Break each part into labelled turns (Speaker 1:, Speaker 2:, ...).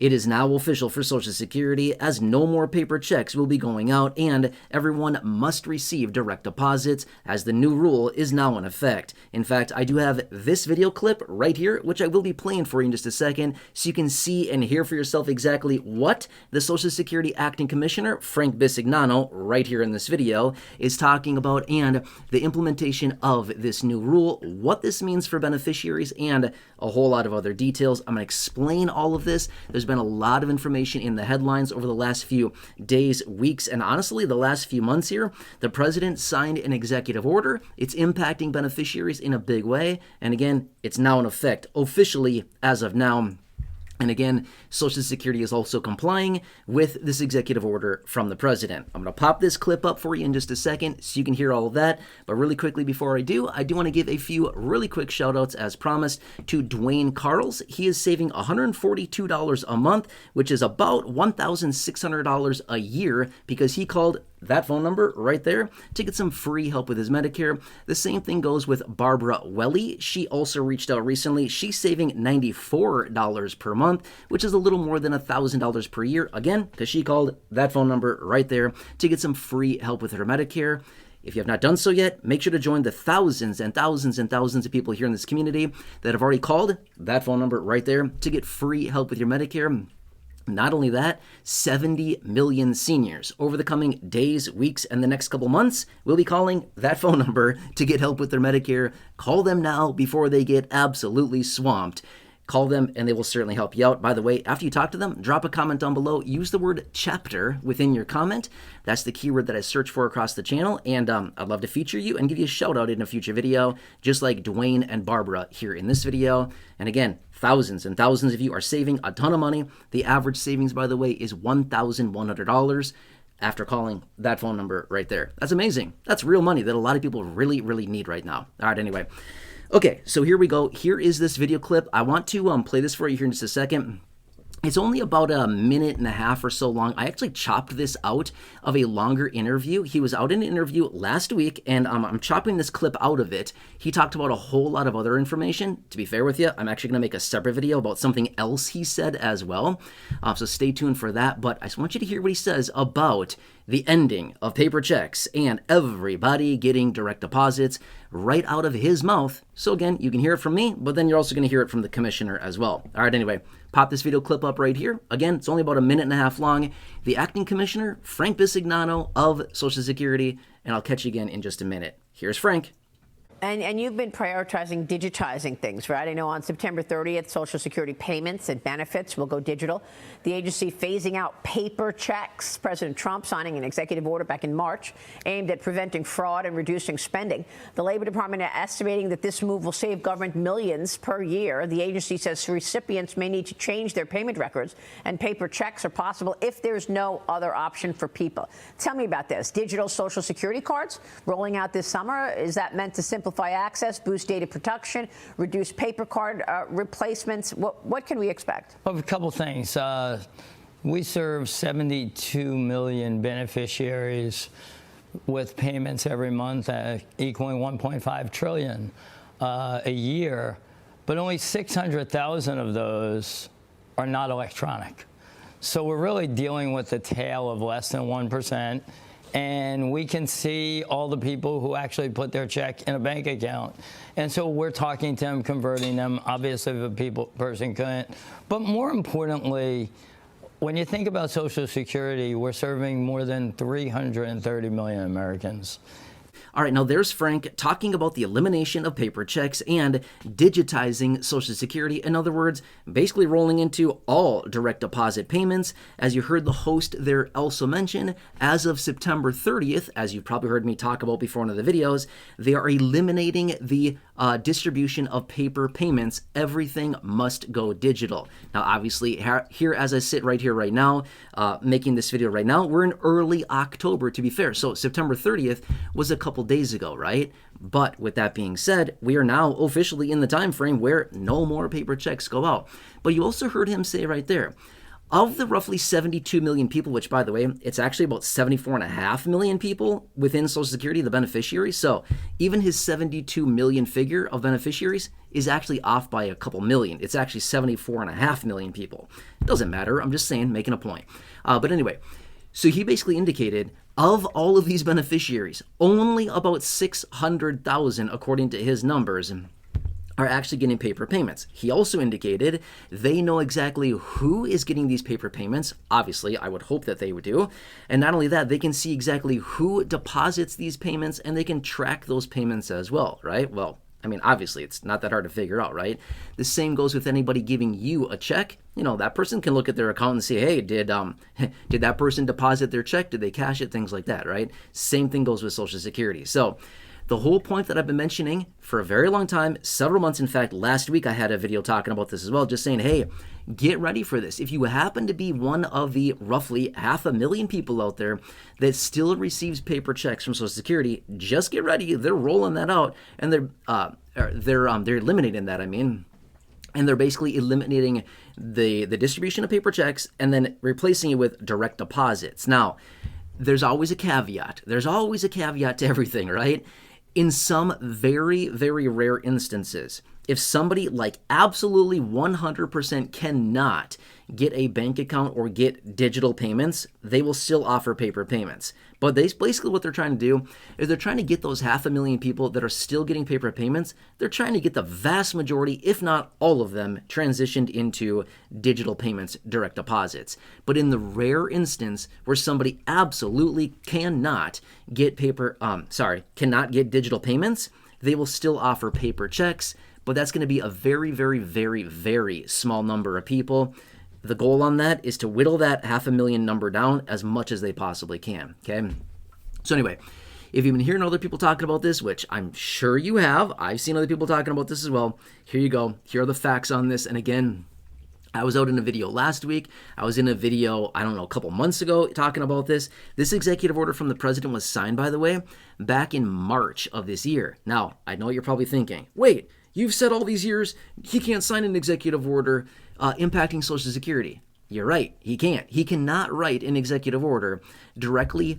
Speaker 1: It is now official for Social Security as no more paper checks will be going out and everyone must receive direct deposits as the new rule is now in effect. In fact, I do have this video clip right here, which I will be playing for you in just a second, so you can see and hear for yourself exactly what the Social Security Acting Commissioner, Frank Bisignano, right here in this video, is talking about and the implementation of this new rule, what this means for beneficiaries, and a whole lot of other details. I'm going to explain all of this. There's been a lot of information in the headlines over the last few days, weeks, and honestly the last few months here. The president signed an executive order. It's impacting beneficiaries in a big way, and again, it's now in effect officially as of now. And again, Social Security is also complying with this executive order from the president. I'm going to pop this clip up for you in just a second so you can hear all of that. But really quickly before I do want to give a few really quick shout outs as promised to Dwayne Carls. He is saving $142 a month, which is about $1,600 a year because he called that phone number right there to get some free help with his Medicare. The same thing goes with Barbara Welly. She also reached out recently. She's saving $94 per month, which is a little more than $1,000 per year. Again, because she called that phone number right there to get some free help with her Medicare. If you have not done so yet, make sure to join the thousands and thousands and thousands of people here in this community that have already called that phone number right there to get free help with your Medicare. Not only that, 70 million seniors over the coming days, weeks, and the next couple months will be calling that phone number to get help with their Medicare. Call them now before they get absolutely swamped. Call them and they will certainly help you out. By the way, after you talk to them, drop a comment down below. Use the word chapter within your comment. That's the keyword that I search for across the channel. And I'd love to feature you and give you a shout out in a future video, just like Dwayne and Barbara here in this video. And again, thousands and thousands of you are saving a ton of money. The average savings, by the way, is $1,100 after calling that phone number right there. That's amazing. That's real money that a lot of people really, really need right now. All right, anyway. Okay, so here we go. Here is this video clip. I want to play this for you here in just a second. It's only about a minute and a half or so long. I actually chopped this out of a longer interview. He was out in an interview last week, and I'm chopping this clip out of it. He talked about a whole lot of other information. To be fair with you, I'm actually going to make a separate video about something else he said as well. So stay tuned for that. But I just want you to hear what he says about the ending of paper checks and everybody getting direct deposits right out of his mouth. So again, you can hear it from me, but then you're also going to hear it from the commissioner as well. All right, anyway, pop this video clip up right here. Again, it's only about a minute and a half long. The acting commissioner, Frank Bisignano of Social Security, and I'll catch you again in just a minute. Here's Frank.
Speaker 2: And you've been prioritizing digitizing things, right? I know on September 30th, Social Security payments and benefits will go digital. The agency phasing out paper checks. President Trump signing an executive order back in March aimed at preventing fraud and reducing spending. The Labor Department are estimating that this move will save government millions per year. The agency says recipients may need to change their payment records, and paper checks are possible if there's no other option for people. Tell me about this. Digital Social Security cards rolling out this summer. Is that meant to simplify access, boost data protection, reduce paper card replacements? What can we expect?
Speaker 3: Well, a couple things. We serve 72 million beneficiaries with payments every month equaling 1.5 trillion a year, but only 600,000 of those are not electronic. So we're really dealing with the tail of less than 1%. And we can see all the people who actually put their check in a bank account. And so we're talking to them, converting them. Obviously, the person couldn't. But more importantly, when you think about Social Security, we're serving more than 330 million Americans.
Speaker 1: All right, now there's Frank talking about the elimination of paper checks and digitizing Social Security. In other words, basically rolling into all direct deposit payments. As you heard the host there also mention, as of September 30th, as you've probably heard me talk about before in the videos, they are eliminating the distribution of paper payments. Everything must go digital. Now, obviously, here as I sit right here right now, making this video right now, we're in early October, to be fair. So September 30th was a couple days ago, right? But with that being said, we are now officially in the time frame where no more paper checks go out. But you also heard him say right there, Of the roughly 72 million people, which by the way, it's actually about 74.5 million people within Social Security, the beneficiaries. So even his 72 million figure of beneficiaries is actually off by a couple million. It's actually 74.5 million people. It doesn't matter. I'm just saying, making a point. But anyway, so he basically indicated of all of these beneficiaries, only about 600,000, according to his numbers, are actually getting paper payments. He also indicated they know exactly who is getting these paper payments. Obviously, I would hope that they would do. And not only that, they can see exactly who deposits these payments and they can track those payments as well, right? Well, I mean, obviously, it's not that hard to figure out, right? The same goes with anybody giving you a check. You know, that person can look at their account and say, hey, did that person deposit their check? Did they cash it? Things like that, right? Same thing goes with Social Security. So the whole point that I've been mentioning for a very long time, several months, in fact, last week I had a video talking about this as well, just saying, hey, get ready for this. If you happen to be one of the roughly 500,000 people out there that still receives paper checks from Social Security, just get ready. They're rolling that out, and they're eliminating that. And they're basically eliminating the distribution of paper checks and then replacing it with direct deposits. Now, there's always a caveat. There's always a caveat to everything, right? In some very, very rare instances, if somebody like absolutely 100% cannot get a bank account or get digital payments, they will still offer paper payments. But basically what they're trying to do is they're trying to get those 500,000 people that are still getting paper payments, they're trying to get the vast majority, if not all of them, transitioned into digital payments, direct deposits. But in the rare instance where somebody absolutely cannot get cannot get digital payments, they will still offer paper checks, but that's going to be a very, very, very, very small number of people. The goal on that is to whittle that 500,000 number down as much as they possibly can, okay? So anyway, if you've been hearing other people talking about this, which I'm sure you have, I've seen other people talking about this as well, here you go. Here are the facts on this. And again, I was out in a video last week. I was in a video, I don't know, a couple months ago talking about this. This executive order from the president was signed, by the way, back in March of this year. Now, I know you're probably thinking, wait, you've said all these years he can't sign an executive order impacting Social Security. You're right, he can't. He cannot write an executive order directly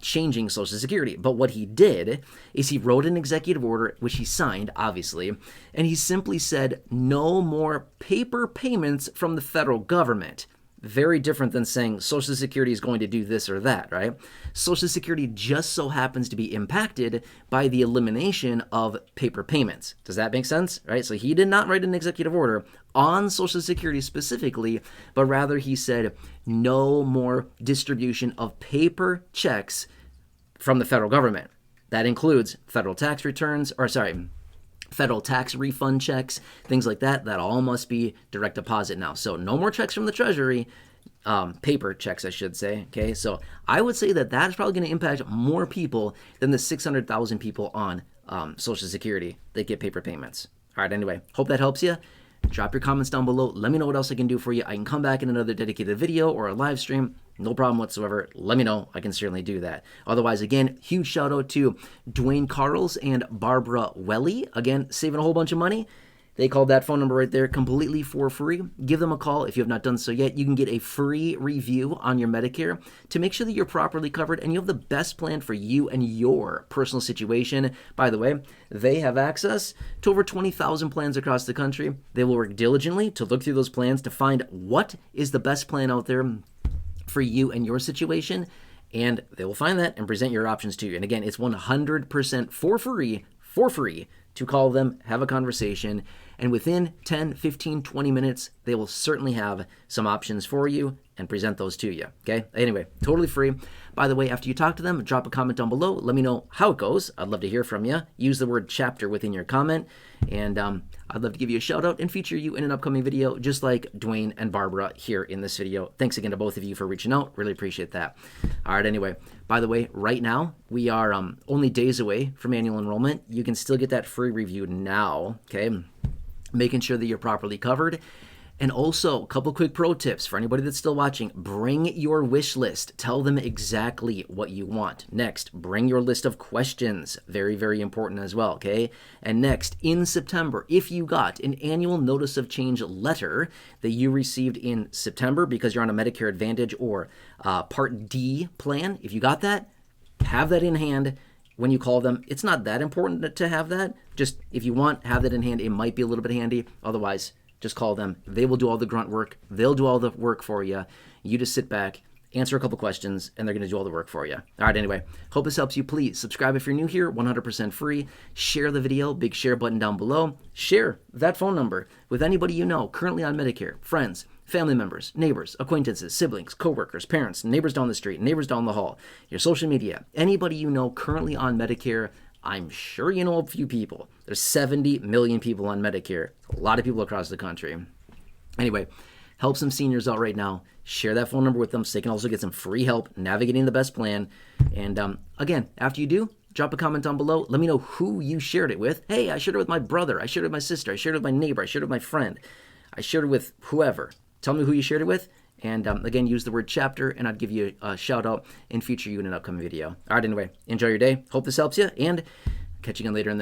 Speaker 1: changing Social Security. But what he did is he wrote an executive order, which he signed, obviously, and he simply said no more paper payments from the federal government. Very different than saying Social Security is going to do this or that, right? Social Security just so happens to be impacted by the elimination of paper payments. Does that make sense? Right? So he did not write an executive order on Social Security specifically, but rather he said no more distribution of paper checks from the federal government. That includes federal tax returns, federal tax refund checks, things like that. That all must be direct deposit now. So no more checks from the Treasury, paper checks, I should say. Okay, so I would say that that's probably going to impact more people than the 600,000 people on Social Security that get paper payments. All right, anyway, hope that helps you. Drop your comments down below. Let me know what else I can do for you. I can come back in another dedicated video or a live stream. No problem whatsoever. Let me know. I can certainly do that. Otherwise, again, huge shout out to Dwayne Carls and Barbara Welly. Again, saving a whole bunch of money. They called that phone number right there completely for free. Give them a call if you have not done so yet. You can get a free review on your Medicare to make sure that you're properly covered and you have the best plan for you and your personal situation. By the way, they have access to over 20,000 plans across the country. They will work diligently to look through those plans to find what is the best plan out there for you and your situation, and they will find that and present your options to you. And again, it's 100% for free to call them, have a conversation, and within 10, 15, 20 minutes, they will certainly have some options for you and present those to you, okay? Anyway, totally free. By the way, after you talk to them, drop a comment down below. Let me know how it goes. I'd love to hear from you. Use the word chapter within your comment, and I'd love to give you a shout out and feature you in an upcoming video, just like Dwayne and Barbara here in this video. Thanks again to both of you for reaching out. Really appreciate that. All right, anyway, by the way, right now, we are only days away from annual enrollment. You can still get that free review now, okay? Making sure that you're properly covered. And also, a couple quick pro tips for anybody that's still watching. Bring your wish list. Tell them exactly what you want. Next, bring your list of questions. Very, very important as well, okay? And next, in September, if you got an annual notice of change letter that you received in September because you're on a Medicare Advantage or Part D plan, if you got that, have that in hand when you call them. It's not that important to have that. Just if you want, have that in hand. It might be a little bit handy. Otherwise, just call them. They will do all the grunt work. They'll do all the work for you. You just sit back, answer a couple questions, and they're going to do all the work for you. All right, anyway, hope this helps you. Please subscribe if you're new here, 100% free. Share the video, big share button down below. Share that phone number with anybody you know currently on Medicare, friends, family members, neighbors, acquaintances, siblings, coworkers, parents, neighbors down the street, neighbors down the hall, your social media, anybody you know currently on Medicare. I'm sure you know a few people. There's 70 million people on Medicare. A lot of people across the country. Anyway, help some seniors out right now. Share that phone number with them so they can also get some free help navigating the best plan. And again, after you do, drop a comment down below. Let me know who you shared it with. Hey, I shared it with my brother. I shared it with my sister. I shared it with my neighbor. I shared it with my friend. I shared it with whoever. Tell me who you shared it with. And again, use the word chapter, and I'd give you a shout out and feature you in an upcoming video. All right, anyway, enjoy your day. Hope this helps you, and catch you again later in the